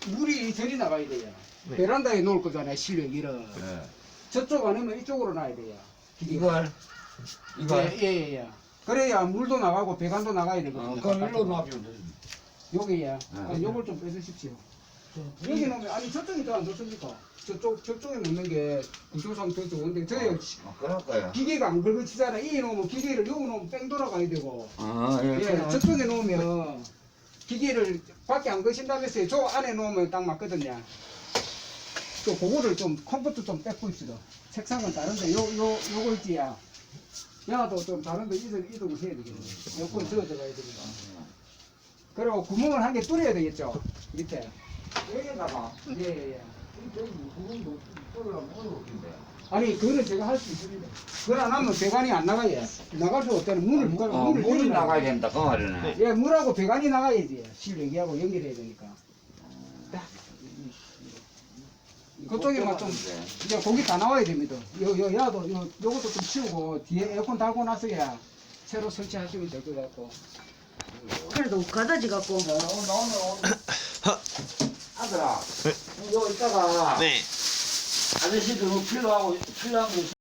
물이 저리 나가야 돼요. 네. 베란다에 놓을 거잖아요, 실외기를. 예. 저쪽 아니면 이쪽으로 놔야 돼요. 이걸 예. 그래야 물도 나가고 배관도 나가야 되거든요. 그럼 일로 놔주면 되지. 여기야. 요걸 좀 빼주십시오. 여기 놓으면, 아니, 저쪽이 더 안 좋습니까? 저쪽에 놓는 게 구조상 더 좋은데, 저희 그럴 거야. 기계가 안 긁어치잖아. 이 놓으면 기계를 여기 놓으면 뺑 돌아가야 되고. 예. 예, 저쪽에 놓으면 기계를 밖에 안 거신다면서요. 저 안에 놓으면 딱 맞거든요. 또 그거를 좀 컴포트 좀 뺏고 있어요. 책상은 다른데 요거 있지야. 야도 좀 다른데 이동을 해야 되겠네. 여권 저어 들어가야 되니까. 그리고 구멍을 한 개 뚫어야 되겠죠. 밑에. 여기다가 예. 저기 구멍도 뚫으려면 어려운데. 아니 그거는 제가 할 수 있습니다. 그걸 안 하면 배관이 안 나가요. 나갈 수 없다는 문을 물이 열어놔야 나가야 돼요. 된다 그 말이네. 예, 물하고 배관이 나가야지. 실외기하고 연결해야 되니까. 그쪽에만 좀 이제 고기 다 나와야 됩니다. 야도 요것도 좀 치우고 뒤에 에어컨 달고 나서야 새로 설치하시면 될 것 같고. 그래도 가다지 갖고. 오늘 아들아, 이거 이따가 네. 아저씨들 필요한 거